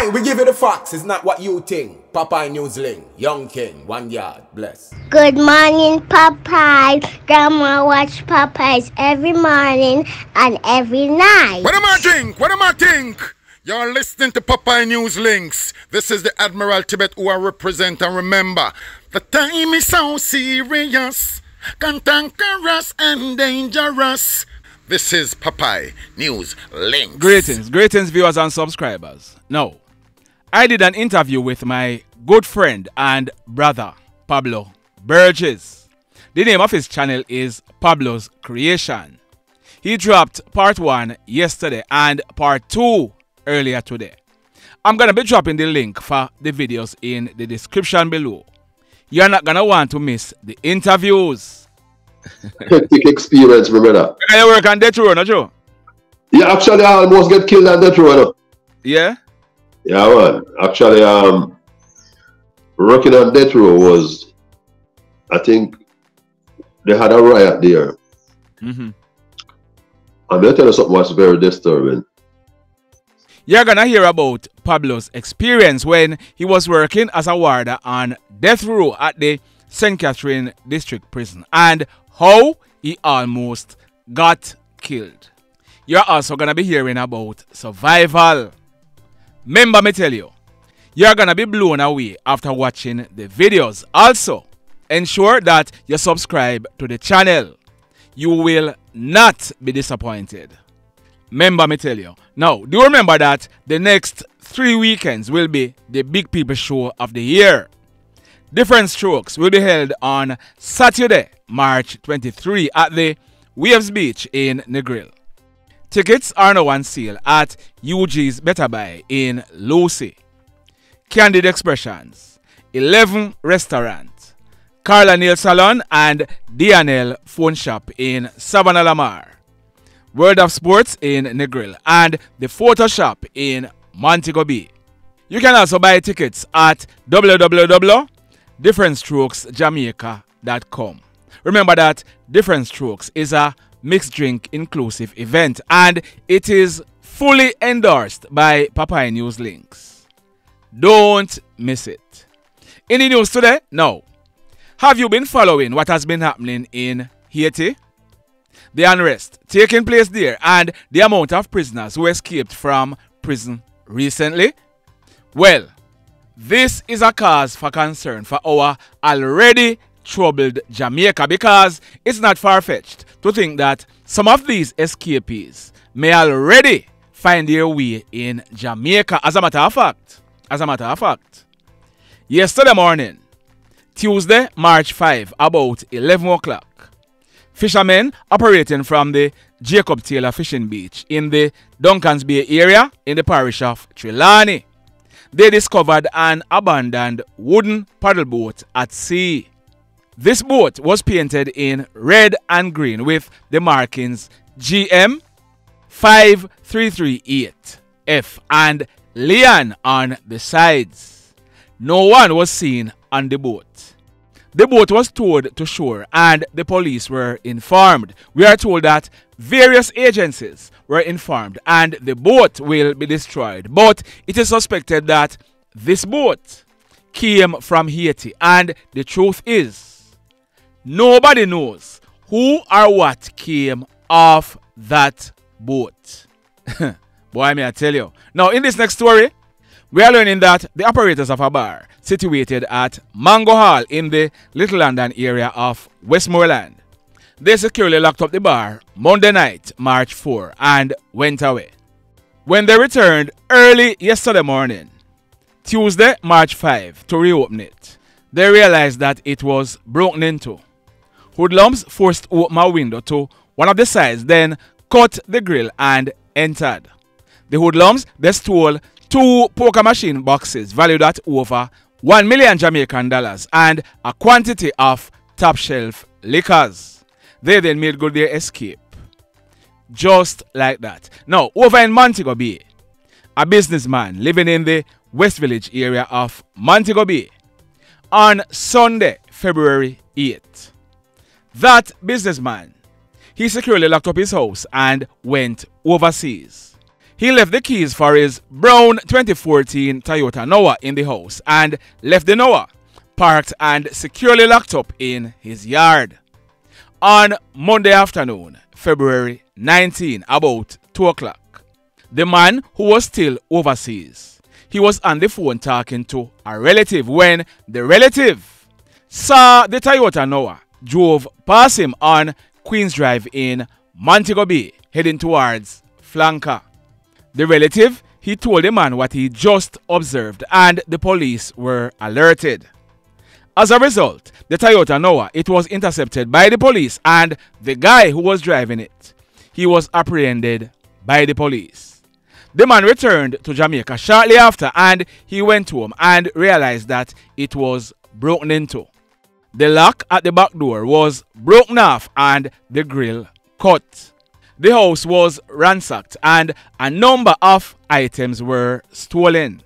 Aye, we give you the facts. It's not what you think. Popeye Newsling, Young King, 1 yard, bless. Good morning, Popeye. Grandma watch Popeyes every morning and every night. What am I think? What am I think? You're listening to Popeye News Links. This is the Admiral Tibet who I represent, and remember, the time is so serious, cantankerous and dangerous. This is Popeye News Links. Greetings viewers and subscribers. Now, I did an interview with my good friend and brother, Pablo Burgess. The name of his channel is Pablo's Creation. He dropped part 1 yesterday and part 2 earlier today. I'm going to be dropping the link for the videos in the description below. You're not going to want to miss the interviews. Hectic experience, my brother. You work on death row, not true? Yeah, actually, I almost get killed on death row. No? Yeah? Yeah, man. Actually, working on death row was, I think, they had a riot there. I'm going to tell you something that's very disturbing. You're going to hear about Pablo's experience when he was working as a warder on death row at the St. Catherine District Prison and how he almost got killed. You're also going to be hearing about survival. Remember me tell you, you're going to be blown away after watching the videos. Also, ensure that you subscribe to the channel. You will not be disappointed. Remember me tell you. Now, do remember that the next 3 weekends will be the Big People Show of the year. Different Strokes will be held on Saturday, March 23 at the Waves Beach in Negril. Tickets are now on sale at UG's Better Buy in Lucy. Candid Expressions, 11 Restaurant, Carla Nail Salon and DNL Phone Shop in Savannah Lamar. World of Sports in Negril and the Photo Shop in Montego Bay. You can also buy tickets at www.differentstrokesjamaica.com. Remember that Different Strokes is a mixed drink inclusive event and it is fully endorsed by Popeye News Links. Don't miss it. In the news today, now, have you been following what has been happening in Haiti? The unrest taking place there and the amount of prisoners who escaped from prison recently? Well, this is a cause for concern for our already troubled Jamaica because it's not far-fetched to think that some of these escapees may already find their way in Jamaica. As a matter of fact, yesterday morning, Tuesday, March 5, about 11 o'clock, fishermen operating from the Jacob Taylor Fishing Beach in the Duncans Bay area in the parish of Trelawney, they discovered an abandoned wooden paddle boat at sea. This boat was painted in red and green with the markings GM 5338F and Leon on the sides. No one was seen on the boat. The boat was towed to shore and the police were informed. We are told that various agencies were informed and the boat will be destroyed. But it is suspected that this boat came from Haiti and the truth is nobody knows who or what came off that boat. Boy, may I tell you. Now, in this next story, we are learning that the operators of a bar situated at Mango Hall in the Little London area of Westmoreland, they securely locked up the bar Monday night, March 4, and went away. When they returned early yesterday morning, Tuesday, March 5, to reopen it, they realized that it was broken into. Hoodlums forced open a window to one of the sides, then cut the grill and entered. The Hoodlums, they stole 2 poker machine boxes valued at over $1 million Jamaican dollars and a quantity of top shelf liquors. They then made good their escape. Just like that. Now, over in Montego Bay, a businessman living in the West Village area of Montego Bay, on Sunday, February 8th, that businessman, he securely locked up his house and went overseas. He left the keys for his brown 2014 Toyota Noah in the house and left the Noah parked and securely locked up in his yard. On Monday afternoon, February 19, about 2 o'clock, the man who was still overseas, he was on the phone talking to a relative when the relative saw the Toyota Noah drove past him on Queens Drive in Montego Bay, heading towards Flanker. The relative, he told the man what he just observed and the police were alerted. As a result, the Toyota Noah, it was intercepted by the police and the guy who was driving it, he was apprehended by the police. The man returned to Jamaica shortly after and he went home and realized that it was broken into. The lock at the back door was broken off and the grill cut. The house was ransacked and a number of items were stolen.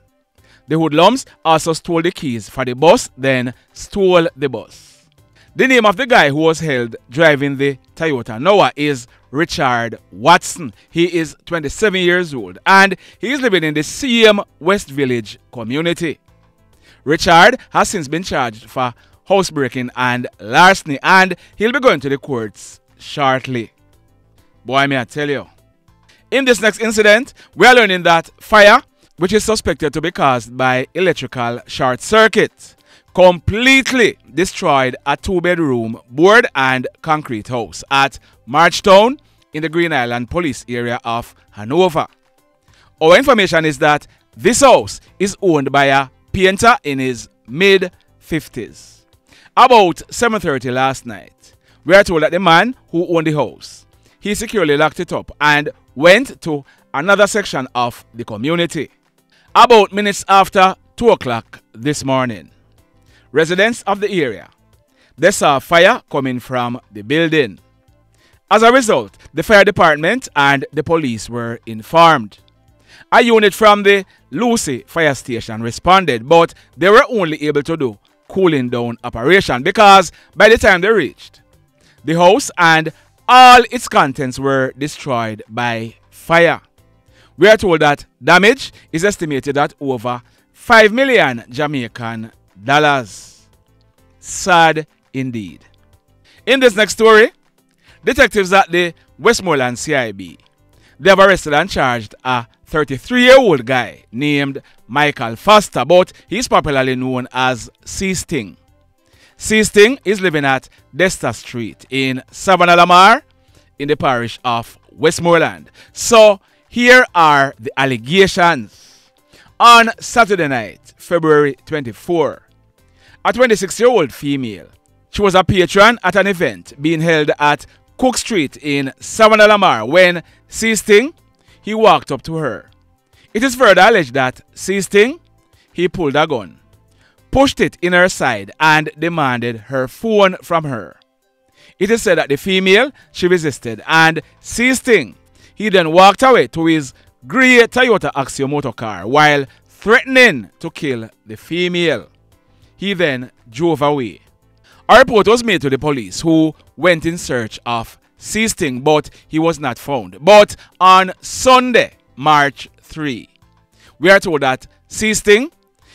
The Hoodlums also stole the keys for the bus, then stole the bus. The name of the guy who was held driving the Toyota Noah is Richard Watson. He is 27 years old and he is living in the same West Village community. Richard has since been charged for housebreaking and larceny and he'll be going to the courts shortly. Boy, may I tell you. In this next incident, we are learning that fire, which is suspected to be caused by electrical short circuit, completely destroyed a 2-bedroom board and concrete house at Marchtown in the Green Island police area of Hanover. Our information is that this house is owned by a painter in his mid-50s. About 7:30 last night, we are told that the man who owned the house, he securely locked it up and went to another section of the community. About minutes after 2 o'clock this morning, residents of the area, they saw fire coming from the building. As a result, the fire department and the police were informed. A unit from the Lucy fire station responded, but they were only able to do cooling down operation because by the time they reached, the house and all its contents were destroyed by fire. We are told that damage is estimated at over 5 million Jamaican dollars. Sad indeed. In this next story, detectives at the Westmoreland CIB, they have arrested and charged a 33-year-old guy named Michael Foster, but he's popularly known as C-Sting. C-Sting is living at Desta Street in Savannah Lamar in the parish of Westmoreland. So here are the allegations. On Saturday night, February 24, a 26-year-old female, she was a patron at an event being held at Cook Street in Savannah Lamar when C-Sting, he walked up to her. It is further alleged that C-Sting, he pulled a gun, pushed it in her side and demanded her phone from her. It is said that the female, she resisted and C-Sting, he then walked away to his grey Toyota Axio motor car while threatening to kill the female. He then drove away. A report was made to the police who went in search of C-Sting, but he was not found. But on Sunday, March 3, we are told that C-Sting,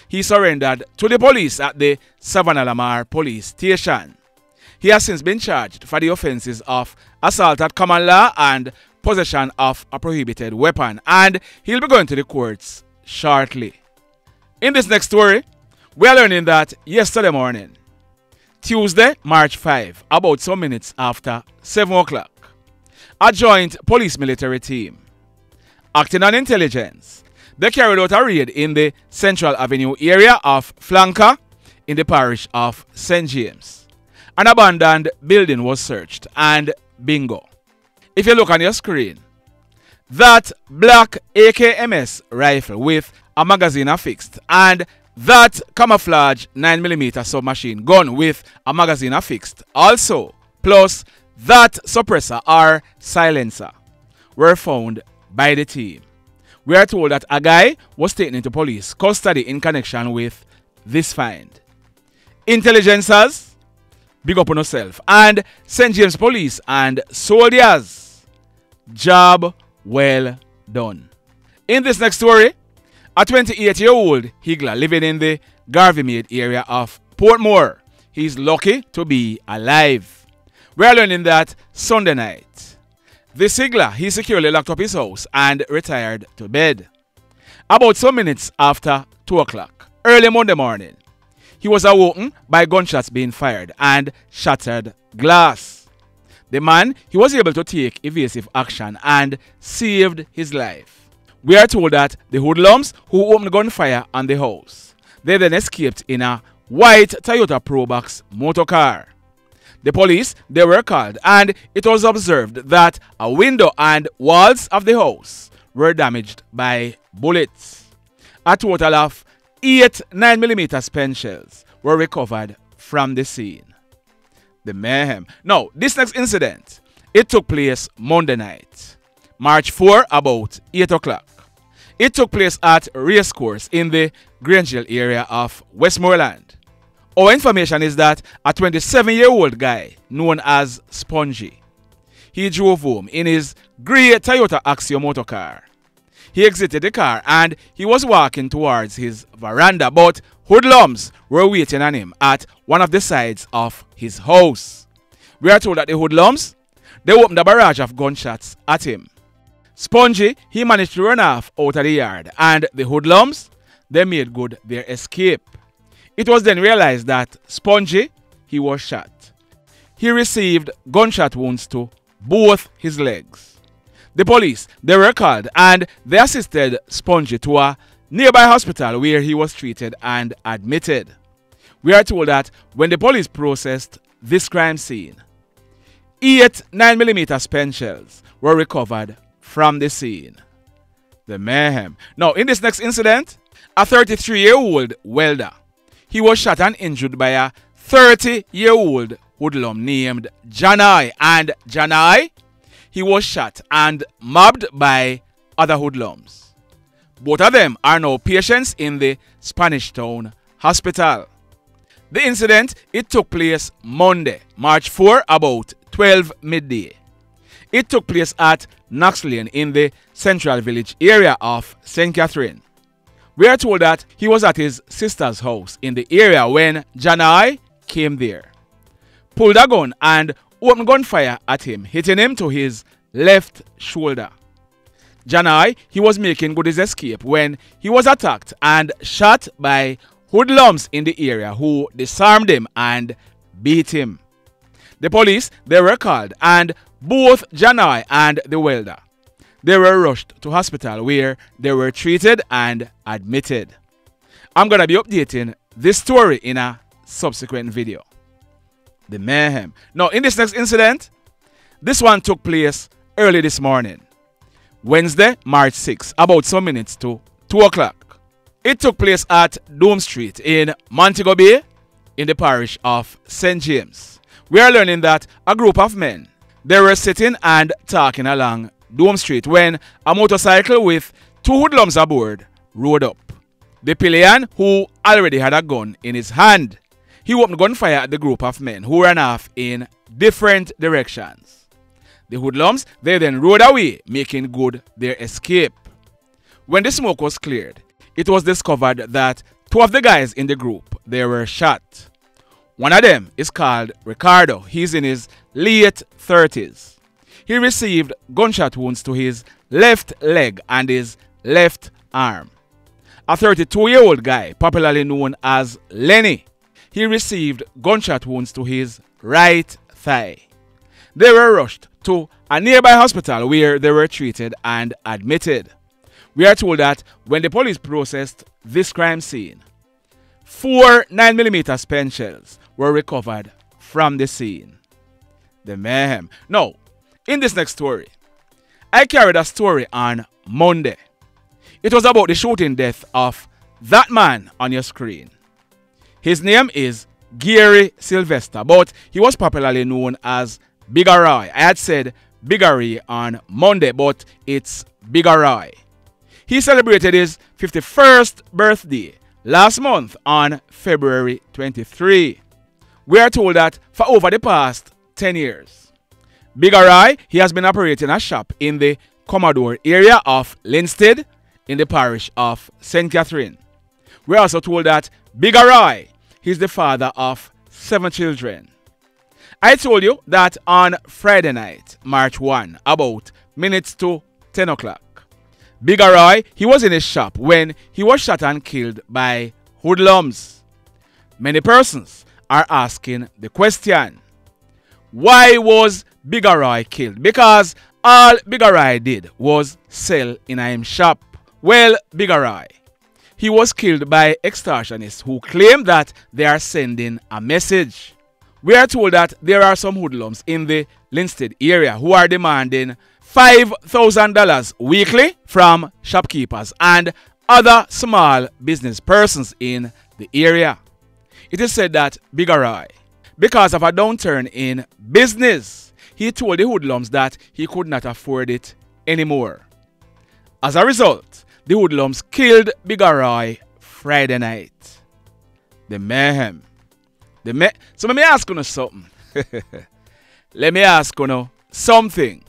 he surrendered to the police at the Savannah Lamar police station. He has since been charged for the offenses of assault at common law and possession of a prohibited weapon, and he'll be going to the courts shortly. In this next story, we are learning that yesterday morning, Tuesday, March 5, about some minutes after 7 o'clock, a joint police military team, acting on intelligence, they carried out a raid in the Central Avenue area of Flanker in the parish of St. James. An abandoned building was searched and bingo. If you look on your screen, that black AKMS rifle with a magazine affixed and that camouflage 9mm submachine gun with a magazine affixed also, plus that suppressor or silencer, were found by the team. We are told that a guy was taken into police custody in connection with this find. Intelligencers, big up on yourself, and St. James Police and soldiers, job well done. In this next story, a 28-year-old higgler living in the Garvey area of Portmore. He's lucky to be alive. We are learning that Sunday night, this higgler, he securely locked up his house and retired to bed. About some minutes after 2 o'clock, early Monday morning, he was awoken by gunshots being fired and shattered glass. The man, he was able to take evasive action and saved his life. We are told that the hoodlums who opened gunfire on the house, they then escaped in a white Toyota Probox motor car. The police, they were called, and it was observed that a window and walls of the house were damaged by bullets. A total of 8 9mm Spen shells were recovered from the scene. The mayhem. Now, this next incident, it took place Monday night, March 4, about 8 o'clock. It took place at Racecourse in the Grangeville area of Westmoreland. Our information is that a 27-year-old guy known as Spongie, he drove home in his grey Toyota Axio motor car. He exited the car and he was walking towards his veranda, but hoodlums were waiting on him at one of the sides of his house. We are told that the hoodlums, they opened a barrage of gunshots at him. Spongie, he managed to run off out of the yard, and the hoodlums, they made good their escape. It was then realized that Spongie, he was shot. He received gunshot wounds to both his legs. The police, they were called and they assisted Spongie to a nearby hospital where he was treated and admitted. We are told that when the police processed this crime scene, 8 9mm Spen shells were recovered from the scene. The mayhem. Now, in this next incident, a 33-year-old welder, he was shot and injured by a 30-year-old hoodlum named Janai. And Janai, he was shot and mobbed by other hoodlums. Both of them are now patients in the Spanish Town Hospital. The incident, it took place Monday, March 4, about 12 midday. It took place at Knox Lane in the Central Village area of St. Catherine. We are told that he was at his sister's house in the area when Janai came there, pulled a gun and opened gunfire at him, hitting him to his left shoulder. Janai, he was making good his escape when he was attacked and shot by hoodlums in the area who disarmed him and beat him. The police, they were called, and both Janai and the welder, they were rushed to hospital where they were treated and admitted. I'm going to be updating this story in a subsequent video. The mayhem. Now, in this next incident, this one took place early this morning, Wednesday, March 6, about some minutes to 2 o'clock. It took place at Dome Street in Montego Bay in the parish of St. James. We are learning that a group of men, they were sitting and talking along Dome Street when a motorcycle with 2 hoodlums aboard rode up. The pillion, who already had a gun in his hand, he opened gunfire at the group of men who ran off in different directions. The hoodlums, they then rode away, making good their escape. When the smoke was cleared, it was discovered that 2 of the guys in the group, they were shot. One of them is called Ricardo. He's in his late 30s. He received gunshot wounds to his left leg and his left arm. A 32-year-old guy, popularly known as Lenny, he received gunshot wounds to his right thigh. They were rushed to a nearby hospital where they were treated and admitted. We are told that when the police processed this crime scene, 4 9mm Spen shells were recovered from the scene. The mayhem. Now, in this next story, I carried a story on Monday. It was about the shooting death of that man on your screen. His name is Gary Silvester, but he was popularly known as Bigga. I had said Bigga on Monday, but it's Bigga. He celebrated his 51st birthday last month on February 23. We are told that for over the past 10 years, Bigga, he has been operating a shop in the Commodore area of Linstead in the parish of St. Catherine. We're also told that Bigga is the father of 7 children. I told you that on Friday night, March 1, about minutes to 10 o'clock, Bigga he was in his shop when he was shot and killed by Hoodlums. Many persons are asking the question, why was Bigga killed? Because all Bigga did was sell in his shop. Well, Bigga he was killed by extortionists who claim that they are sending a message. We are told that there are some hoodlums in the Linstead area who are demanding $5,000 weekly from shopkeepers and other small business persons in the area. It is said that Bigga, because of a downturn in business, he told the hoodlums that he could not afford it anymore. As a result, the hoodlums killed Bigga Friday night. The mayhem. So let me ask you something. Let me ask you something.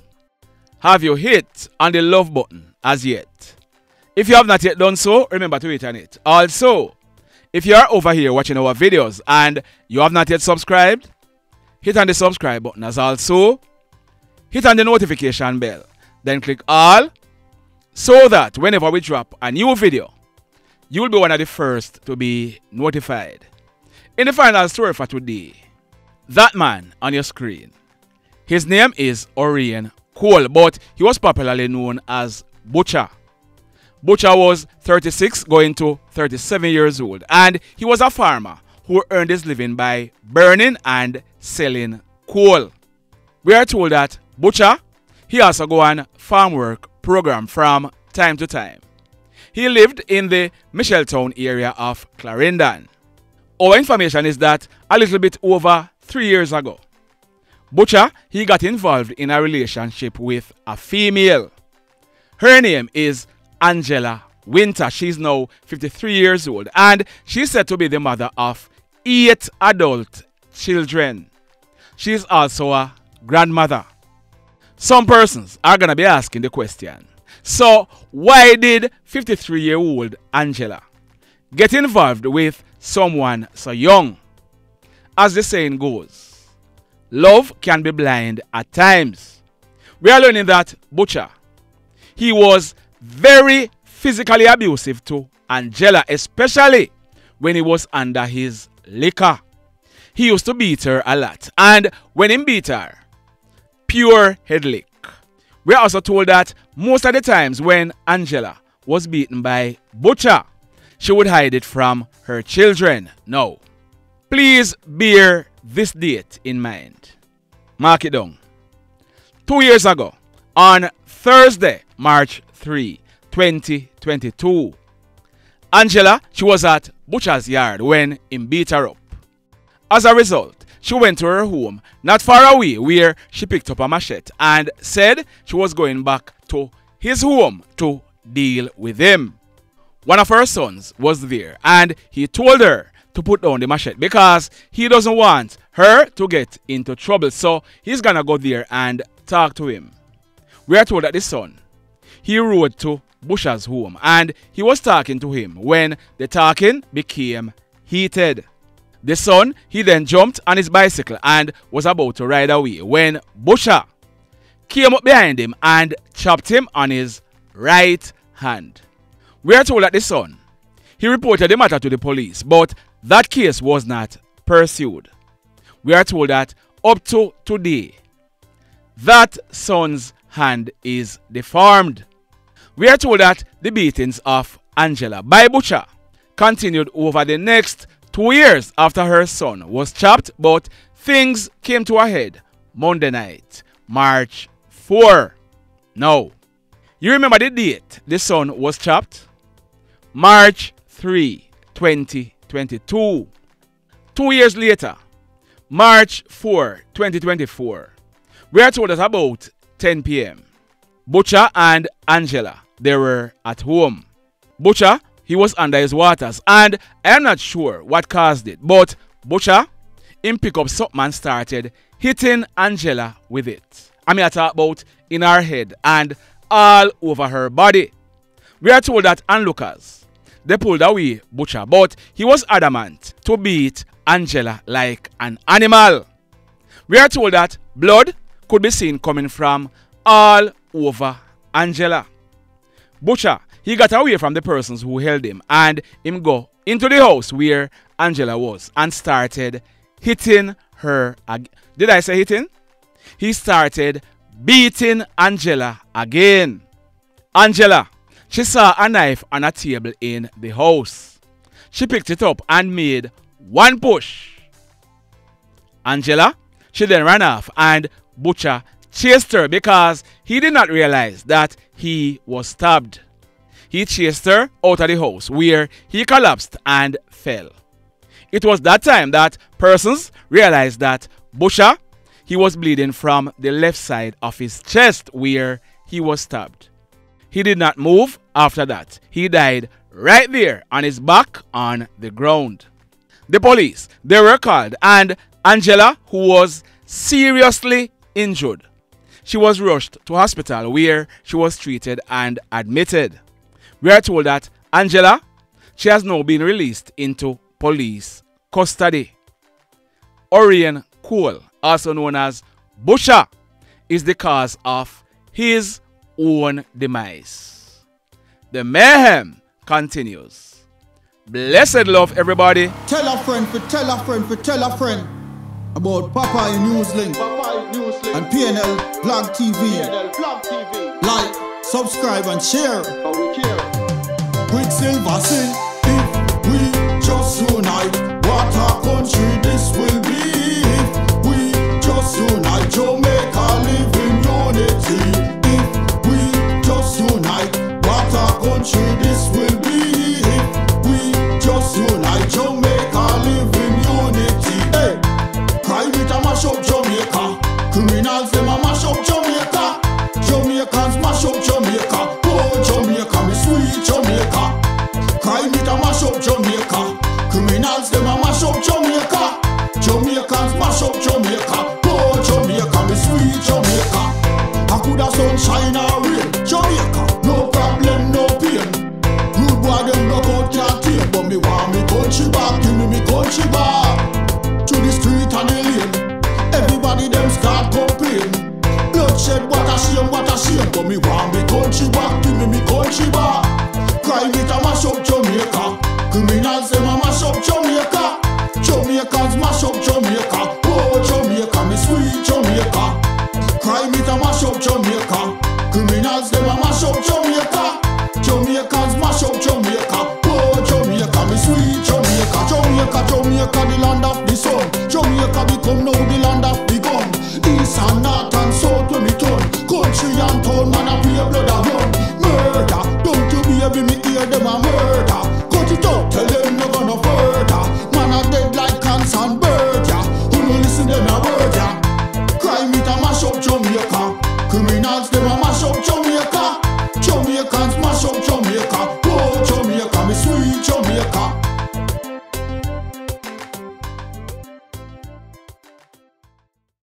Have you hit on the love button as yet? If you have not yet done so, remember to hit on it. Also, if you are over here watching our videos and you have not yet subscribed, hit on the subscribe button. As also, hit on the notification bell. Then click all so that whenever we drop a new video, you will be one of the first to be notified. In the final story for today, that man on your screen, his name is Orane, but he was popularly known as Butcher. Butcher was 36 going to 37 years old, and he was a farmer who earned his living by burning and selling coal. We are told that Butcher, he also go on farm work program from time to time. He lived in the Micheltown area of Clarendon. Our information is that a little bit over 3 years ago, Butcher, he got involved in a relationship with a female. Her name is Angela Wynter. She's now 53 years old and she's said to be the mother of 8 adult children. She's also a grandmother. Some persons are going to be asking the question, so why did 53-year-old Angela get involved with someone so young? As the saying goes, love can be blind at times. We are learning that Butcher, he was very physically abusive to Angela, especially when he was under his liquor. He used to beat her a lot, and when he beat her, pure head lick. We are also told that most of the times when Angela was beaten by Butcher, she would hide it from her children. Now, please bear this date in mind. Mark it down. 2 years ago, on Thursday, March 3, 2022, Angela, she was at Butcher's yard when he beat her up. As a result, she went to her home not far away where she picked up a machete and said she was going back to his home to deal with him. One of her sons was there and he told her to put down the machete because he doesn't want her to get into trouble, so he's gonna go there and talk to him. We are told that the son, he rode to Butcher's home and he was talking to him when the talking became heated. The son, he then jumped on his bicycle and was about to ride away when Butcher came up behind him and chopped him on his right hand. We are told that the son, he reported the matter to the police, but that case was not pursued. We are told that up to today, that son's hand is deformed. We are told that the beatings of Angela by Butcher continued over the next 2 years after her son was chopped, but things came to a head Monday night, March 4. Now, you remember the date the son was chopped? March 3, 2022. 2 years later, March 4, 2024, we are told that about 10 p.m., Butcher and Angela, they were at home. Butcher, he was under his waters and I am not sure what caused it, but Butcher, him pick up something and started hitting Angela with it. I talk about in her head and all over her body. We are told that onlookers, they pulled away Butcher, but he was adamant to beat Angela like an animal. We are told that blood could be seen coming from all over Angela. Butcher, he got away from the persons who held him and him go into the house where Angela was and started hitting her. Did I say hitting? He started beating Angela again. Angela, she saw a knife on a table in the house. She picked it up and made one push. Angela, she then ran off and Butcher chased her because he did not realize that he was stabbed. He chased her out of the house where he collapsed and fell. It was that time that persons realized that Butcher, he was bleeding from the left side of his chest where he was stabbed. He did not move after that. He died right there on his back on the ground. The police, they were called, and Angela, who was seriously injured, she was rushed to hospital where she was treated and admitted. We are told that Angela, she has now been released into police custody. Orane Cole, also known as Butcher, is the cause of his own demise. The mayhem continues. Blessed love, everybody. Tell a friend for tell a friend for tell a friend about Popeye Newslink and PNL Blog TV. Like, subscribe and share. With Silvester, if we just unite, what a country this will be. If we just unite, Jamaica live in unity. If we just unite, what a country this will be. If we just unite, Jamaica live in unity. Hey, crime it a mash up Jamaica. Criminals them a mash up Jamaica. Jamaicans mash up Jamaica. Oh Jamaica, me sweet Jamaica. Crime it a mash up Jamaica. Criminals them a mash up Jamaica. Jamaicans mash up Jamaica. Oh Jamaica, me sweet Jamaica. I coulda sunshine or rain. Jamaica, no problem, no pain. Rude boy them knock out can't tame, but me want me country back. Give me country back. To the street and the lane, everybody them start complain. Bloodshed, what a shame, but me want me country back. Give me country back. Crime it a mash up Jamaica. Criminals them a mash up Jamaica. Jamaicans mash up Jamaica. Oh Jamaica, me sweet Jamaica. Crime it a mash up Jamaica. Criminals them a mash up Jamaica. Jamaicans mash up Jamaica. Oh Jamaica, me sweet Jamaica. Jamaica, the land